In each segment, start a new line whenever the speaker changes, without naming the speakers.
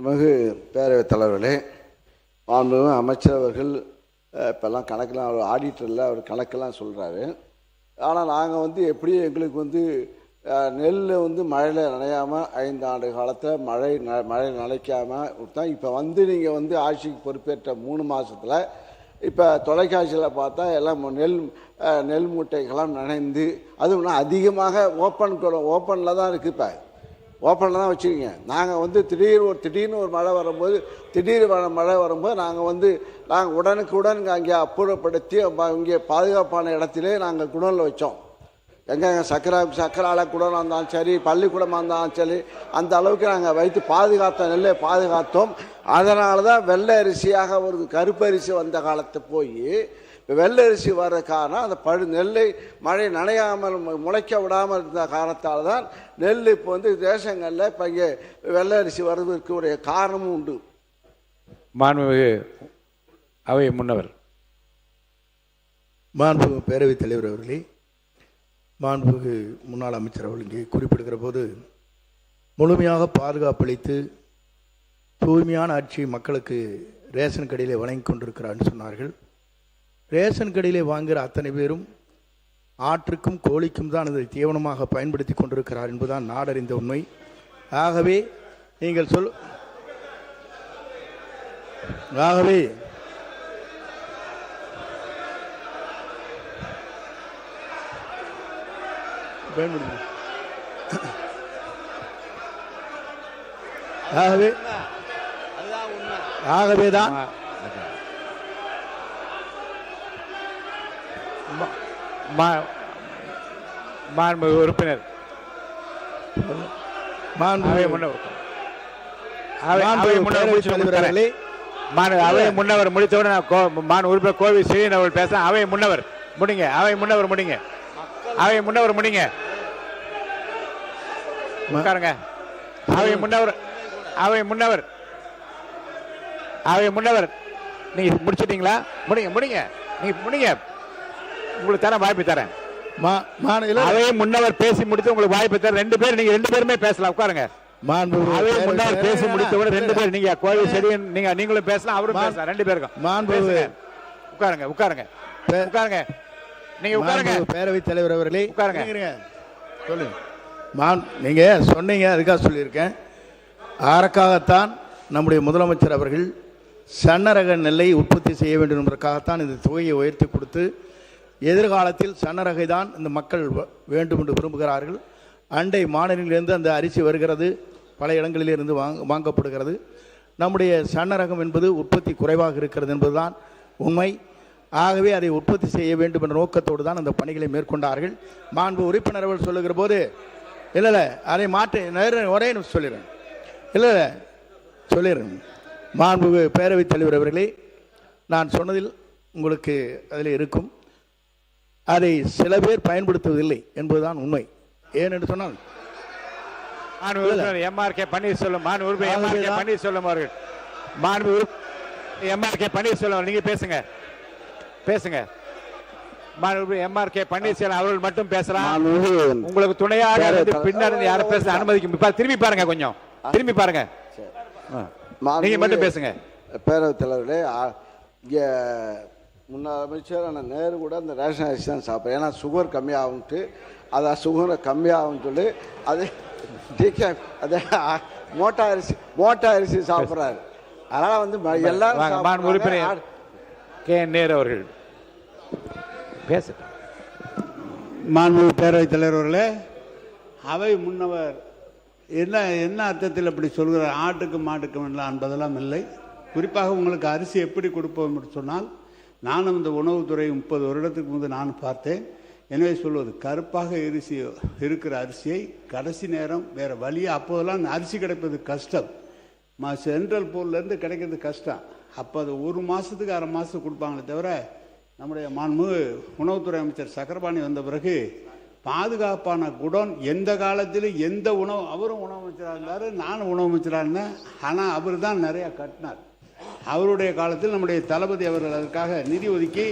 மிகு பேரவைத் தலைவர்களே, மாண்புமிகு அமைச்சர் அவர்கள் இப்போல்லாம் கணக்கெல்லாம் அவர் ஆடிட்டரில் அவர் கணக்கெல்லாம் சொல்கிறாரு. ஆனால் நாங்கள் எப்படியும் எங்களுக்கு நெல் மழையில் நனையாமல் 5 ஆண்டு காலத்தில் மழை நனைக்காமல் விட்டோம். இப்போ நீங்கள் ஆட்சிக்கு பொறுப்பேற்ற 3 மாதத்தில் இப்போ தொலைக்காட்சியில் பார்த்தா எல்லாம் நெல் மூட்டைகள்லாம் நனைந்து, அதுவும் அதிகமாக ஓப்பனில் தான் இருக்குது. இப்போ ஓப்பனில் தான் வச்சுக்கிங்க. நாங்கள் திடீர்னு ஒரு மழை வரும்போது மழை வரும்போது நாங்கள் உடனுக்குடன் அங்கே அப்புறப்படுத்தி இங்கே பாதுகாப்பான இடத்திலே நாங்கள் குடோனில் வச்சோம். எங்கே சக்கரால குடோனாக இருந்தாலும் சரி, பள்ளிக்கூடமாக இருந்தாலும் சரி, அந்த அளவுக்கு நாங்கள் வைத்து நெல்லை பாதுகாத்தோம். அதனால தான் வெள்ளை அரிசியாக ஒரு கருப்பு அரிசி வந்த காலத்தை போய் இப்போ வெள்ளை அரிசி வர்ற காரணம் அந்த நெல்லை மழை நனையாமல் முளைக்க விடாமல் இருந்த காரணத்தால் தான் நெல் இப்போ தேசங்களில் இப்போ இங்கே வெள்ளை அரிசி வர்றதுக்கு ஒரு காரணமும் உண்டு.
மாண்புமிகு அவை முன்னவர்.
மாண்புமிகு பேரவைத் தலைவர் அவர்களே, மாண்புமிகு முன்னாள் அமைச்சர் அவர்கள் இங்கே குறிப்பிடுகிற போது முழுமையாக பாதுகாப்பளித்து தூய்மையான ஆட்சி மக்களுக்கு ரேஷன் கடையிலே வழங்கி கொண்டிருக்கிறான்னு சொன்னார்கள். ரேஷன் கடையிலே வாங்குகிற அத்தனை பேரும் ஆற்றுக்கும் கோழிக்கும் தான் இதை தீவனமாக பயன்படுத்தி கொண்டிருக்கிறார் என்பதுதான் நாடறிந்த உண்மை. ஆகவே நீங்கள் ஆகவேதான்
மாண்புமிகு உறுப்பினர் முன்னவர் முடித்தவுடன் உறுப்பினர் கோவி ஸ்ரீன் அவர்கள் பேச அவை முன்னவர் முடிங்க. உட்காருங்க. அவை முன்னவர் நீங்க முடிச்சிட்டீங்களா? முடிங்க. உங்களுக்கு தரேன், வாய்ப்பு தரேன். அவை முன்னவர் பேசி முடித்து உங்களுக்கு வாய்ப்பு தரேன். ரெண்டு பேருமே பேசலாம். உட்காருங்க. அவை முன்னவர் பேசி முடித்தவுடன் 2 பேர், நீங்க கோவி செடியன் நீங்களும் பேசலாம், அவரும் பேசலாம். 2 பேருக்கும் உட்காருங்க. நீங்க உட்காருங்க.
பேரவைத் தலைவர் அவர்களே
உட்காருங்க.
சொல்லுங்க. நீங்க சொன்னீங்க, அதுக்காக சொல்லியிருக்கேன். அதற்காகத்தான் நம்முடைய முதலமைச்சர் அவர்கள் சன்னரக நெல்லை உற்பத்தி செய்ய வேண்டும் என்பதற்காகத்தான் இந்த தொகையை உயர்த்தி கொடுத்து எதிர்காலத்தில் சன்னரகை தான் இந்த மக்கள் வேண்டும் என்று விரும்புகிறார்கள். அண்டை மாநிலங்களிலிருந்து அந்த அரிசி வருகிறது, பல இடங்களிலிருந்து வாங்கப்படுகிறது. நம்முடைய சன்னரகம் என்பது உற்பத்தி குறைவாக இருக்கிறது என்பதுதான் உண்மை. ஆகவே அதை உற்பத்தி செய்ய வேண்டும் என்ற நோக்கத்தோடு தான் அந்த பணிகளை மேற்கொண்டார்கள். மாண்பு உறுப்பினர்கள் சொல்லுகிற போது இல்லை அதை மாற்றி ஒரே சொல்லிடுறேன். மாண்பு பேரவைத் தலைவர் அவர்களே, நான் சொன்னதில் உங்களுக்கு அதில் இருக்கும். அதை சில பேர் பயன்படுத்துவதில்லை என்பதுதான் உண்மை. ஏனென்று சொன்னால்
எம்ஆர்கே பன்னீர்செல்வம் நீங்க பேசுங்க. எம்ஆர்கே பன்னீர்செல்வம் அவர்கள் மட்டும் பேசலாம். உங்களுக்கு துணையாக பின்னாடி யாரும் பேச அனுமதிக்கும். திரும்பி பாருங்க, கொஞ்சம் திரும்பி பாருங்க. நீங்க மட்டும் பேசுங்க.
பேரவைத் தலைவர்களே, இங்கே முன்னாள் அமைச்சர் நேரு கூட அந்த ரேஷன் அரிசி தான் சாப்பிட்றேன். ஏன்னா சுகர் கம்மியாகும்ட்டு, அதை சுகரை கம்மியாகும்னு சொல்லி அதே மோட்டா அரிசி சாப்பிட்றாரு. அதனால் எல்லாரும்
உறுப்பினர் கே நேரு அவர்கள் பேச.
மாண்புமிகு பேரவைத் தலைவர்களே, அவை முன்னவர் என்ன அர்த்தத்தில் அப்படி சொல்கிறார்? ஆட்டுக்கு மாட்டுக்கும் எல்லாம் என்பதெல்லாம் இல்லை. குறிப்பாக உங்களுக்கு அரிசி எப்படி கொடுப்போம் என்று சொன்னால், நானும் இந்த உணவுத்துறை 30 வருடத்துக்கு முன்பு நான் பார்த்தேன். எனவே சொல்வது, கருப்பாக இருக்கிற அரிசியை கடைசி நேரம் வேறு வழியாக, அப்போதெல்லாம் அரிசி கிடைப்பது கஷ்டம், சென்ட்ரல் போர்லேருந்து கிடைக்கிறது கஷ்டம். அப்போ அது 1 மாதத்துக்கு 1/2 மாதத்துக்கு கொடுப்பாங்களே தவிர, நம்முடைய மாண்புமிகு உணவுத்துறை அமைச்சர் சக்கரபாணி வந்த பிறகு பாதுகாப்பான குடோன் எந்த காலத்திலும் எந்த உணவு, அவரும் உணவு அமைச்சராக இருந்தார், நானும் உணவு அமைச்சராக இருந்தேன். ஆனால் அவர் தான் நிறையா கட்டினார். அவருடைய காலத்தில் நம்முடைய தளபதி அவர்கள் அதற்காக நிதி ஒதுக்கி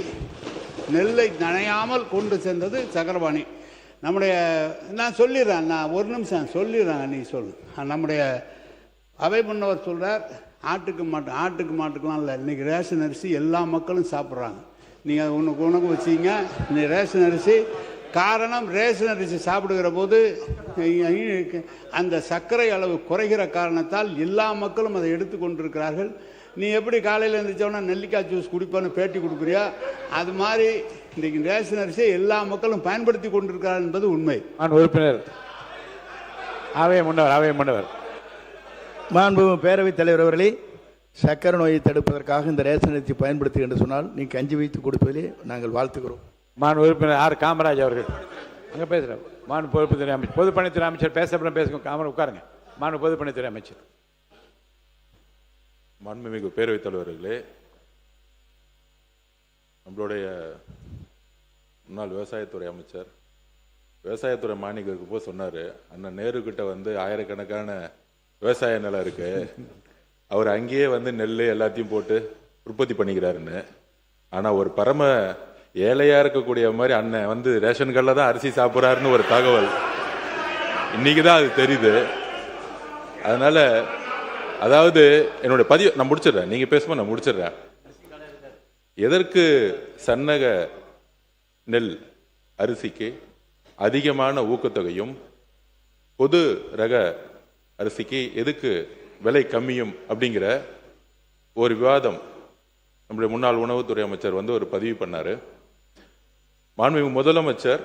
நெல்லை நனையாமல் கொண்டு சென்றது சக்கரபாணி. நான் சொல்லிடுறேன், நான் 1 நிமிஷம் சொல்லிடுறேன், நீ சொல்லு. நம்முடைய அவை முன்னவர் சொல்கிறார் ஆட்டுக்கு மாட்டுக்கெலாம் இல்லை, இன்றைக்கி ரேஷன் அரிசி எல்லா மக்களும் சாப்பிட்றாங்க. நீங்கள் உனக்கு வச்சிங்க இந்த ரேஷன் அரிசி. காரணம், ரேஷன் அரிசி சாப்பிடுகிற போது அந்த சர்க்கரை அளவு குறைகிற காரணத்தால் எல்லா மக்களும் அதை எடுத்துக்கொண்டிருக்கிறார்கள். நீ எப்படி காலையில் எழுந்திரிச்சோன்னா நெல்லிக்காய் ஜூஸ் குடிப்பான்னு பேட்டி கொடுக்குறியா, அது மாதிரி இன்றைக்கு ரேஷன் அரிசியை எல்லா மக்களும் பயன்படுத்தி கொண்டிருக்கிறார் என்பது உண்மை.
உறுப்பினர் அவை முன்னவர்
மாண்பு பேரவைத் தலைவர் அவர்களே, சக்கரை நோயை தடுப்பதற்காக இந்த ரேஷன் அரிசி பயன்படுத்து என்று சொன்னால் நீ கஞ்சி வைத்து கொடுப்பதிலே நாங்கள் வாழ்த்துக்கிறோம்.
மாண்பு உறுப்பினர் ஆர் காமராஜ் அவர்கள் அங்கே பேசுகிறேன். மாண்பு பொதுப்பணித்துறை அமைச்சர் பொதுப்பணித்துறை அமைச்சர் பேசப்படும் பேசுங்க. காமராஜ் உட்காருங்க. மாண்பு பொதுப்பணித்துறை அமைச்சர்.
மாண்புமிகு பேரவைத் தலைவர்களே, நம்மளுடைய முன்னாள் விவசாயத்துறை அமைச்சர் விவசாயத்துறை மானியருக்கு போய் சொன்னார், அண்ணன் நேரு கிட்ட வந்து ஆயிரக்கணக்கான விவசாய நிலம் இருக்கு, அவர் அங்கேயே வந்து நெல் எல்லாத்தையும் போட்டு உற்பத்தி பண்ணிக்கிறாருன்னு. ஆனால் ஒரு பரம ஏழையா இருக்கக்கூடிய மாதிரி அண்ணன் வந்து ரேஷன் கடையில் தான் அரிசி சாப்பிட்றாருன்னு ஒரு தகவல் இன்னைக்கு தான் அது தெரியுது. அதனால அதாவது என்னுடைய பதிவு நான் முடிச்சிடுறேன், நீங்க பேசும்போது நான் முடிச்சிடுறேன். எதற்கு சன்னக நெல் அரிசிக்கு அதிகமான ஊக்கத்தொகையும் பொது ரக அரிசிக்கு எதுக்கு விலை கம்மியும் அப்படிங்கிற ஒரு விவாதம் நம்முடைய முன்னாள் உணவுத்துறை அமைச்சர் வந்து ஒரு பதிவு பண்ணாரு. மாண்புமிகு முதலமைச்சர்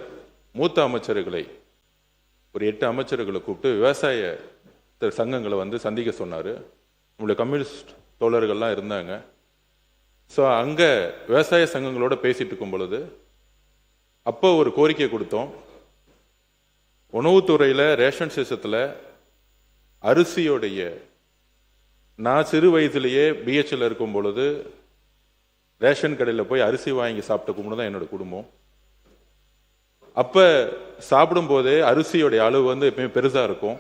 மூத்த அமைச்சர்களை ஒரு 8 அமைச்சர்களை கூப்பிட்டு விவசாய சங்கங்களை வந்து சந்திக்க சொன்னார். நம்மளுடைய கம்யூனிஸ்ட் தோழர்கள்லாம் இருந்தாங்க. ஸோ அங்கே விவசாய சங்கங்களோட பேசிட்டு இருக்கும் பொழுது அப்போ ஒரு கோரிக்கை கொடுத்தோம். உணவுத்துறையில் ரேஷன் சிஸ்டத்தில் அரிசியோடைய நான் சிறு வயதிலேயே பிஹெச்ல இருக்கும் பொழுது ரேஷன் கடையில் போய் அரிசி வாங்கி சாப்பிட்ட கும்பிட்டு தான் என்னோட குடும்பம். அப்போ சாப்பிடும்போதே அரிசியோடைய அளவு வந்து எப்பயுமே பெருசாக இருக்கும்.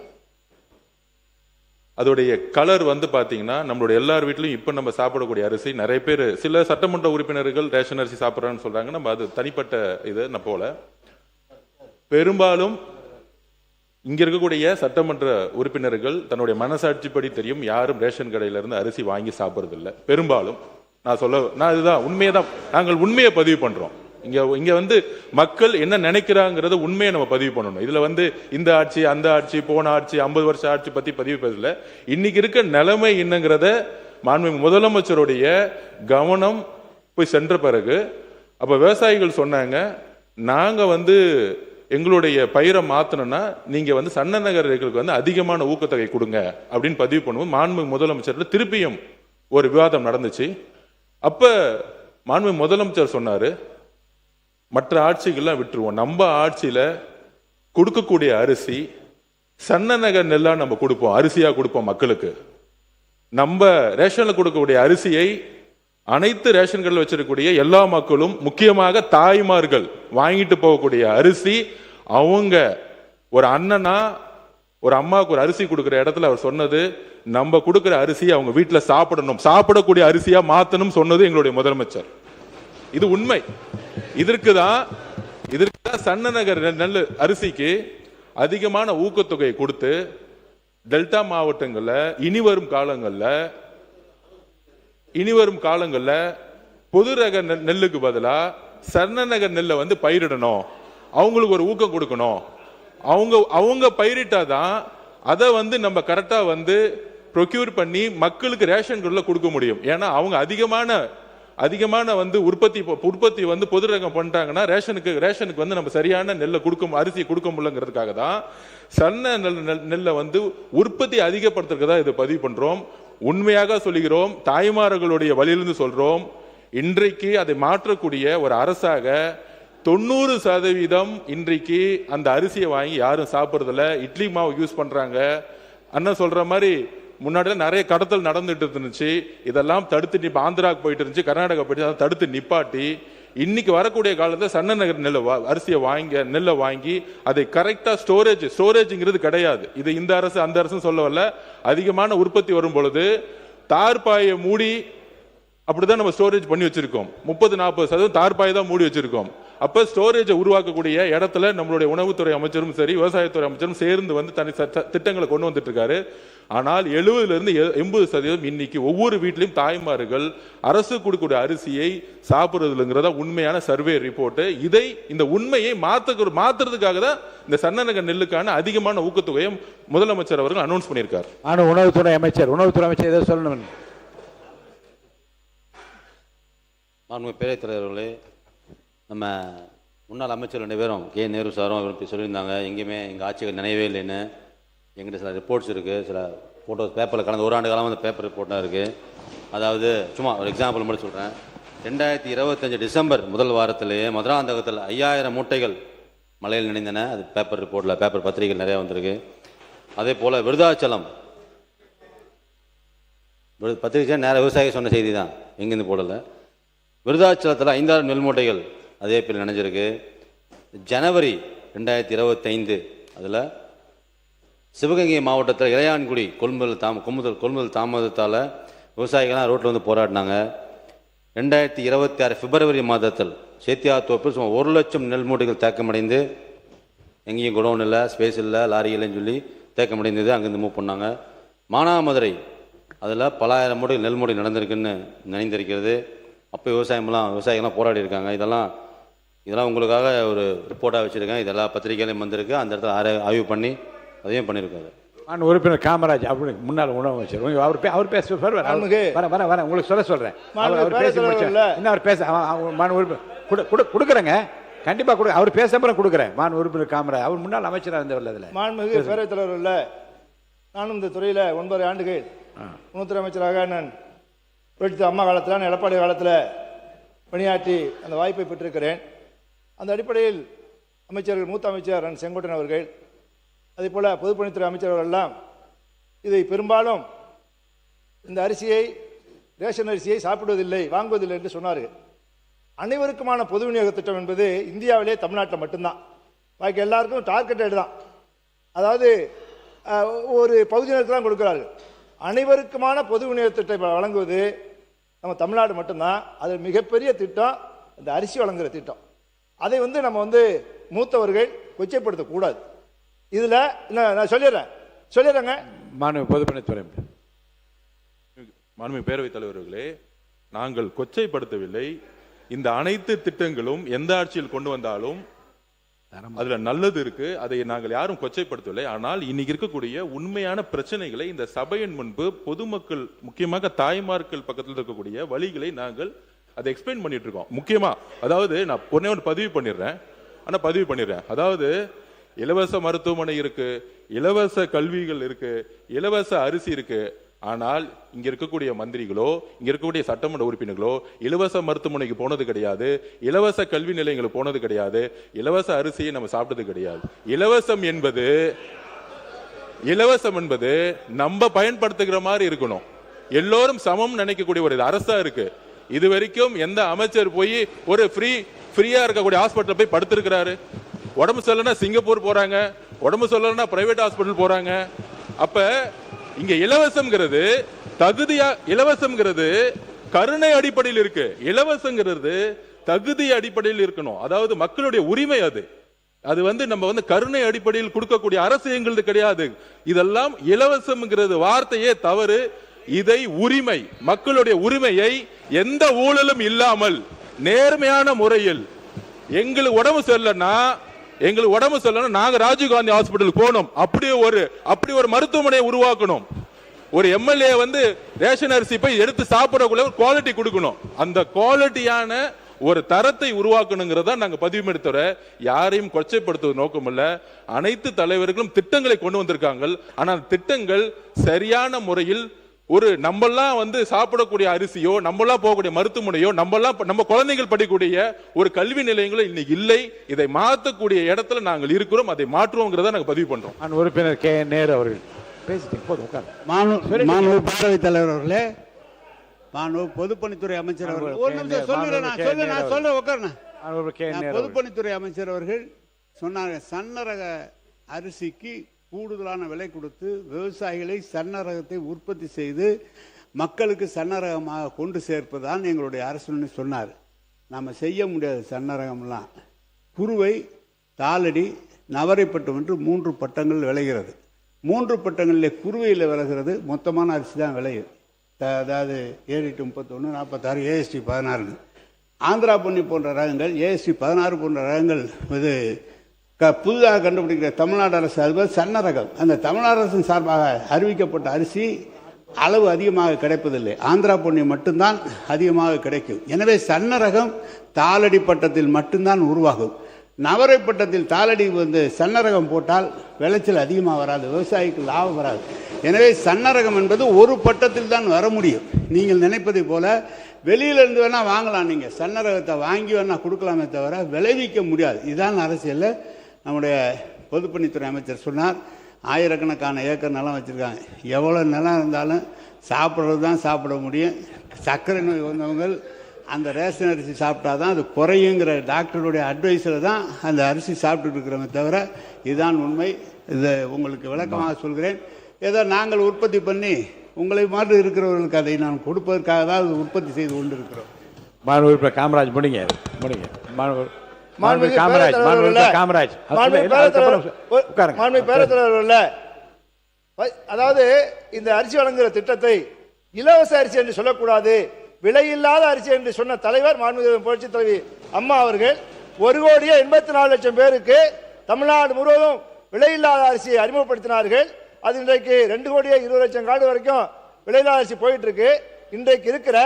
அதோடைய கலர் வந்து பார்த்தீங்கன்னா நம்மளுடைய எல்லார் வீட்லையும் இப்போ நம்ம சாப்பிடக்கூடிய அரிசி நிறைய பேர் சில சட்டமன்ற உறுப்பினர்கள் ரேஷன் அரிசி சாப்பிட்றான்னு சொல்கிறாங்க. நம்ம அது தனிப்பட்ட இது நான் போல. பெரும்பாலும் இங்க இருக்கக்கூடிய சட்டமன்ற உறுப்பினர்கள் தன்னுடைய மனசாட்சிப்படி தெரியும் யாரும் ரேஷன் கடையில இருந்து அரிசி வாங்கி சாப்பிட்றது இல்லை. பெரும்பாலும் நான் இதுதான் உண்மையை தான் நாங்கள் உண்மையை பதிவு பண்றோம். இங்க வந்து மக்கள் என்ன நினைக்கிறாங்கிறத உண்மையை நம்ம பதிவு பண்ணணும். இதுல வந்து இந்த ஆட்சி அந்த ஆட்சி போன ஆட்சி 50 வருஷ ஆட்சி பத்தி பதிவு பேசல. இன்னைக்கு இருக்க நிலைமை என்னங்கிறத மாண்புமிகு முதலமைச்சருடைய கவனம் போய் சென்ற பிறகு அப்ப விவசாயிகள் சொன்னாங்க, நாங்க வந்து எங்களுடைய பயிரை மாத்தணும்னா நீங்க வந்து சன்ன நகர்களுக்கு வந்து அதிகமான ஊக்கத்தொகை கொடுங்க அப்படின்னு பதிவு பண்ணுவோம். மாண்புமிகு முதலமைச்சர் திருப்பியும் ஒரு விவாதம் நடந்துச்சு. அப்ப மாண்புமிகு முதலமைச்சர் சொன்னாரு, மற்ற ஆட்சிகள்லாம் விட்டுருவோம், நம்ம ஆட்சியில கொடுக்கக்கூடிய அரிசி சன்ன நகர் நெல்லா நம்ம கொடுப்போம், அரிசியா கொடுப்போம் மக்களுக்கு. நம்ம ரேஷன்ல கொடுக்கக்கூடிய அரிசியை அனைத்து ரேஷன் கடையில் வச்சிருக்கக்கூடிய எல்லா மக்களும் முக்கியமாக தாய்மார்கள் வாங்கிட்டு போகக்கூடிய அரிசி அவங்க ஒரு அண்ணனா ஒரு அம்மாவுக்கு ஒரு அரிசி கொடுக்கிற இடத்துல அவர் சொன்னது, நம்ம கொடுக்கிற அரிசி அவங்க வீட்டில் சாப்பிடணும், சாப்பிடக்கூடிய அரிசியா மாத்தணும் சொன்னது எங்களுடைய முதலமைச்சர். இது உண்மை. இதற்குதான் சன்ன நகர் நெல் அரிசிக்கு அதிகமான ஊக்கத்தொகை கொடுத்து டெல்டா மாவட்டங்கள்ல இனிவரும் காலங்கள்ல பொது ரக நெல்லுக்கு பதிலா சன்ன நகர் நெல்லை வந்து பயிரிடணும், அவங்களுக்கு ஒரு ஊக்கம் கொடுக்கணும். அவங்க பயிரிட்டாதான் அதை வந்து நம்ம கரெக்டா வந்து ப்ரொக்யூர் பண்ணி மக்களுக்கு ரேஷன் கடையில கொடுக்க முடியும். ஏன்னா அவங்க அதிகமான வந்து உற்பத்தி வந்து பொது ரகம் பண்ணிட்டாங்கன்னா ரேஷனுக்கு வந்து நம்ம சரியான நெல்லை அரிசியை கொடுக்க முடியலங்கிறதுக்காக தான் சன்ன நெல்லை வந்து உற்பத்தி அதிகப்படுத்துறதுக்கு இதை பதிவு பண்றோம். உண்மையாக சொல்லுகிறோம், தாய்மார்களுடைய வழியிலிருந்து சொல்றோம். இன்றைக்கு அதை மாற்றக்கூடிய ஒரு அரசாக 90% இன்றைக்கு அந்த அரிசியை வாங்கி யாரும் சாப்பிட்றதில்ல, இட்லி மாவு யூஸ் பண்றாங்க. அண்ணன் சொல்ற மாதிரி முன்னாடி நிறைய கடத்தல் நடந்துட்டு இருந்துச்சு, இதெல்லாம் தடுத்து ஆந்திராவுக்கு போயிட்டு இருந்துச்சு, கர்நாடகா போயிட்டு அதை தடுத்து நிப்பாட்டி இன்னைக்கு வரக்கூடிய காலத்தில் சன்ன நகர் நெல்லை வாங்கி அதை கரெக்டா ஸ்டோரேஜ்ங்கிறது கிடையாது. இது இந்த அரசு அந்த அரசு சொல்ல வரல. அதிகமான உற்பத்தி வரும் பொழுது தார்பாயை மூடி அப்படிதான் நம்ம ஸ்டோரேஜ் பண்ணி வச்சிருக்கோம். 30-40% தார்பாயை தான் மூடி வச்சிருக்கோம். அப்ப ஸ்டோரேஜை உருவாக்கக்கூடிய இடத்துல நம்மளுடைய உணவுத்துறை அமைச்சரும் சரி விவசாயத்துறை அமைச்சரும் சேர்ந்து வந்து தனி திட்டங்களை கொண்டு வந்துட்டு இருக்காரு. ஆனால் 70% 80% இன்னைக்கு ஒவ்வொரு வீட்லயும் தாய்மார்கள் அரசு கொடுக்கக்கூடிய அரிசியை சாப்பிடுறதுங்கிறதா உண்மையான சர்வே ரிப்போர்ட். இதை இந்த உண்மையை மாத்துறதுக்காக தான் இந்த சன்னரக நெல்லுக்கான அதிகமான ஊக்கத்தொகையை முதலமைச்சர் அவர்கள் அனௌன்ஸ் பண்ணியிருக்கார்.
ஆனா உணவுத்துறை அமைச்சர் ஏதோ சொல்லணும்.
பேரவைத் தலைவர்களே, நம்ம முன்னாள் அமைச்சர் 2 பேரும் கே நேரு சாரும் அவர் சொல்லியிருந்தாங்க, எங்கேயுமே எங்கள் ஆட்சிகள் நினைவே இல்லைன்னு. எங்கிட்ட சில ரிப்போர்ட்ஸ் இருக்குது, சில ஃபோட்டோஸ் பேப்பரில் கடந்த 1 ஆண்டு காலமாக அந்த பேப்பர் ரிப்போர்ட்டாக இருக்குது. அதாவது சும்மா ஒரு எக்ஸாம்பிள் மட்டும் சொல்கிறேன். 2025 டிசம்பர் முதல் வாரத்திலேயே மதுராந்தகத்தில் 5000 மூட்டைகள் மழையில் நினைந்தன. அது பேப்பர் ரிப்போர்ட்டில் பேப்பர் பத்திரிகைகள் நிறையா வந்திருக்கு. அதே போல் விருதாச்சலம் பத்திரிகை நேர விவசாயி சொன்ன செய்தி தான், எங்கேருந்து போடலை. விருதாச்சலத்தில் 5000 நெல் மூட்டைகள் அதே பேர் நினைஞ்சிருக்கு. ஜனவரி 2025 அதில் சிவகங்கை மாவட்டத்தில் இளையான்குடி கொள்முதல் தாமதத்தால் விவசாயிகள்லாம் ரோட்டில் வந்து போராடினாங்க. 2026 பிப்ரவரி மாதத்தில் சேத்தியாத்தோப்பில் சுமார் 1 லட்சம் நெல் மூட்டைகள் தேக்கமடைந்து, எங்கேயும் குடோன் இல்லை, ஸ்பேஸ் இல்லை, லாரி இல்லைன்னு சொல்லி தேக்கமடைந்தது. அங்கேருந்து மூவ் பண்ணாங்க. மானாமதுரை அதில் பல ஆயிரம் மூட்டைகள் நெல் மூட்டை நடந்திருக்குன்னு நினைந்திருக்கிறது. அப்போ விவசாயிகள்லாம் போராடி இருக்காங்க. இதெல்லாம் உங்களுக்காக ஒரு ரிப்போர்ட்டாக வச்சுருக்கேன். இதெல்லாம் பத்திரிகையிலையும் வந்திருக்கு. அந்த இடத்துல ஆய்வு பண்ணி அதையும் பண்ணியிருக்காரு.
உறுப்பினர் காமராஜ் அப்படி முன்னாள் உணவு அமைச்சர் அவர் பேச வர உங்களுக்கு சொல்றேன். அவர் பேசி முடிச்சு இன்னும் அவர் பேச உறுப்பினர் கொடுக்குறேங்க, கண்டிப்பாக கொடு. அவர் பேசாம கொடுக்குறேன். உறுப்பினர் காமராஜ் அவர் முன்னாள் அமைச்சராக இருந்தவர். அதில்
மாண்புமிகு பேரவைத் தலைவர் இல்லை, நானும் இந்த துறையில் 9 ஆண்டுகள் உணவுத்துறை அமைச்சராக நான் புரட்சி அம்மா காலத்தில் எடப்பாடி காலத்தில் பணியாற்றி அந்த வாய்ப்பை பெற்றிருக்கிறேன். அந்த அடிப்படையில் அமைச்சர்கள், மூத்த அமைச்சர் செங்கோட்டையன் அவர்கள், அதே போல் பொதுப்பணித்துறை அமைச்சர்கள் எல்லாம் இதை பெரும்பாலும் இந்த அரிசியை, ரேஷன் அரிசியை சாப்பிடுவதில்லை, வாங்குவதில்லை என்று சொன்னார்கள். அனைவருக்குமான பொது விநியோக திட்டம் என்பது இந்தியாவிலே தமிழ்நாட்டில் மட்டும்தான். பாக்கி எல்லாருக்கும் டார்கெட்டட் தான். அதாவது ஒரு பகுதியினருக்கு தான் கொடுக்கிறார்கள். அனைவருக்குமான பொது விநியோக திட்டத்தை வழங்குவது நம்ம தமிழ்நாடு மட்டும்தான். அது மிகப்பெரிய திட்டம், இந்த அரிசி வழங்குகிற திட்டம். அதை நம்ம மூத்தவர்கள் கொச்சைப்படுத்தக்கூடாது. இதில் நான் சொல்லிடுறேங்க.
மாண்புமிகு பேரவைத் தலைவர்களே, நாங்கள் கொச்சைப்படுத்தவில்லை. இந்த அனைத்து திட்டங்களும் எந்த ஆட்சியில் கொண்டு வந்தாலும் அதுல நல்லது இருக்கு, அதை நாங்கள் யாரும் கொச்சைப்படுத்தவில்லை. ஆனால் இன்னைக்கு இருக்கக்கூடிய உண்மையான பிரச்சனைகளை இந்த சபையின் முன்பு பொதுமக்கள், முக்கியமாக தாய்மார்கள் பக்கத்தில் இருக்கக்கூடிய வழிகளை நாங்கள் அதை எக்ஸ்பிளைன் பண்ணிட்டு இருக்கோம். முக்கியமா அதாவது நான் ஒன்று பதிவு பண்ணிடுறேன். அதாவது இலவச மருத்துவமனை இருக்கு, இலவச கல்விகள் இருக்கு, இலவச அரிசி இருக்கு. ஆனால் இங்க இருக்கக்கூடிய மந்திரிகளோ, இங்க இருக்கக்கூடிய சட்டமன்ற உறுப்பினர்களோ இலவச மருத்துவமனைக்கு போனது கிடையாது, இலவச கல்வி நிலையங்களுக்கு போனது கிடையாது, இலவச அரிசியை நம்ம சாப்பிட்டது கிடையாது. இலவசம் என்பது நம்ம பயன்படுத்துகிற மாதிரி இருக்கணும். எல்லோரும் சமம் நினைக்கக்கூடிய ஒரு அரசா இருக்கு. இது வரைக்கும் எந்த அமைச்சர் போய் ஒரு ஃப்ரீயா இருக்கக்கூடிய ஹாஸ்பிட்டல் போய் படுத்திருக்கிறாரு? உடம்பு சரியில்லைன்னா சிங்கப்பூர் போறாங்க, உடம்பு சரியில்லைன்னா பிரைவேட் ஹாஸ்பிட்டல் போறாங்க. அப்ப இங்க இலவசம்ங்கிறது கருணை அடிப்படையில் இருக்கு. இலவசங்கிறது தகுதி அடிப்படையில் இருக்கணும். அதாவது மக்களுடைய உரிமை. அது நம்ம கருணை அடிப்படையில் கொடுக்கக்கூடிய அரசு எங்களது கிடையாது. இதெல்லாம் இலவசம்ங்கிறது வார்த்தையே தவறு. இதை உரிமை, மக்களுடைய உரிமையை எந்த ஊழலும் இல்லாமல் நேர்மையான முறையில் எங்களுக்கு உடம்பு சரியில்லைன்னா நாங்க ராஜீவ்காந்தி ஹாஸ்பிட்டல் போனோம். அப்படி ஒரு மருத்துவமனையை உருவாக்கணும். ஒரு எம்எல்ஏ ரேஷன் அரிசி போய் எடுத்து சாப்பிடக்கூடிய குவாலிட்டி கொடுக்கணும். அந்த குவாலிட்டியான ஒரு தரத்தை உருவாக்கணுங்கிறத நாங்க பதிவு எடுத்துற, யாரையும் கொச்சைப்படுத்துவது நோக்கம் இல்ல. அனைத்து தலைவர்களும் திட்டங்களை கொண்டு வந்திருக்காங்க. ஆனால் திட்டங்கள் சரியான முறையில் ஒரு நம்மெல்லாம் சாப்பிடக்கூடிய அரிசியோ, நம்மெல்லாம் போகக்கூடிய மருத்துவமனையோ, நம்ம குழந்தைகள் படிக்கக்கூடிய ஒரு கல்வி நிலையங்களோ இன்னைக்கு இல்லை. இதை மாற்றக்கூடிய இடத்துல நாங்கள் இருக்கிறோம். அதை மாற்றுவோங்கிறத நாங்கள் பதிவு பண்றோம்.
உறுப்பினர் கே நேரு அவர்கள்
பேரவைத் தலைவர் அவர்களே, பொதுப்பணித்துறை அமைச்சர் அவர்கள் பொதுப்பணித்துறை அமைச்சர் அவர்கள் சொன்னாங்க, சன்னரக அரிசிக்கு கூடுதலான விலை கொடுத்து விவசாயிகளை சன்னரகத்தை உற்பத்தி செய்து மக்களுக்கு சன்னரகமாக கொண்டு சேர்ப்பதுதான் எங்களுடைய அரசு சொன்னார். நம்ம செய்ய முடியாது. சன்னரகம்லாம் குருவை, தாளடி, நவரைப்பட்டம் என்று 3 பட்டங்கள் விளைகிறது. 3 பட்டங்களில் குருவையில் விளைகிறது மொத்தமான அரிசி தான் விளையும். அதாவது 7-31, 46, AST 16. ஆந்திரா பொன்னி போன்ற ரகங்கள், AST 16 போன்ற ரகங்கள் இது புதிதாக கண்டுபிடிக்கிற தமிழ்நாடு அரசு, அதுபோல் சன்ன ரகம். அந்த தமிழ்நாடு அரசின் சார்பாக அறிவிக்கப்பட்ட அரிசி அளவு அதிகமாக கிடைப்பதில்லை. ஆந்திரா பொன்னி மட்டும்தான் அதிகமாக கிடைக்கும். எனவே சன்ன ரகம் தாளடி பட்டத்தில் மட்டும்தான் உருவாகும். நவரை பட்டத்தில் தாளடி சன்ன ரகம் போட்டால் விளைச்சல் அதிகமாக வராது, விவசாயிக்கு லாபம் வராது. எனவே சன்ன ரகம் என்பது ஒரு பட்டத்தில் தான் வர முடியும். நீங்கள் நினைப்பதை போல வெளியிலேருந்து வேணால் வாங்கலாம், நீங்கள் சன்ன ரகத்தை வாங்கி வேணால் கொடுக்கலாமே தவிர விளைவிக்க முடியாது. இதுதான் அரசியலில் நம்முடைய பொதுப்பணித்துறை அமைச்சர் சொன்னார். ஆயிரக்கணக்கான ஏக்கர் நிலம் வச்சுருக்காங்க. எவ்வளோ நிலம் இருந்தாலும் சாப்பிட்றது தான் சாப்பிட முடியும். சர்க்கரை நோய் வந்தவங்க அந்த ரேஷன் அரிசி சாப்பிட்டா தான் அது குறையுங்கிற டாக்டருடைய அட்வைஸில் தான் அந்த அரிசி சாப்பிட்டுட்டு இருக்கிறோமே தவிர இதுதான் உண்மை. இதை உங்களுக்கு விளக்கமாக சொல்கிறேன். ஏதோ நாங்கள் உற்பத்தி பண்ணி உங்களை மாதிரி இருக்கிறவர்களுக்கு அதை நான் கொடுப்பதற்காக தான் உற்பத்தி செய்து கொண்டு இருக்கிறோம்.
காமராஜ் முடிங்க.
அதாவது இந்த அரிசி வழங்குகிற திட்டத்தை இலவச அரிசி என்று சொல்லக்கூடாது, விலையில்லாத அரிசி என்று சொன்ன தலைவர் மாண்புமிகு புரட்சி தலைவி அம்மா அவர்கள் 1,84,00,000 பேருக்கு தமிழ்நாடு முழுவதும் விலையில்லாத அரிசியை அறிமுகப்படுத்தினார்கள். அது இன்றைக்கு 2,20,00,000 காடு வரைக்கும் விலையில்லாத அரிசி போயிட்டு இருக்கு. இன்றைக்கு இருக்கிற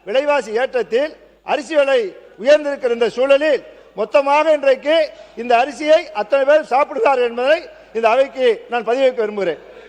விலைவாசி ஏற்றத்தில் அரிசி விலை உயர்ந்திருக்கிற இந்த சூழலில் மொத்தமாக இன்றைக்கு இந்த அரிசியை அத்தனை பேர் சாப்பிடுகிறார்கள் என்பதை இந்த அவைக்கு நான் பதிவு வைக்க விரும்புகிறேன்.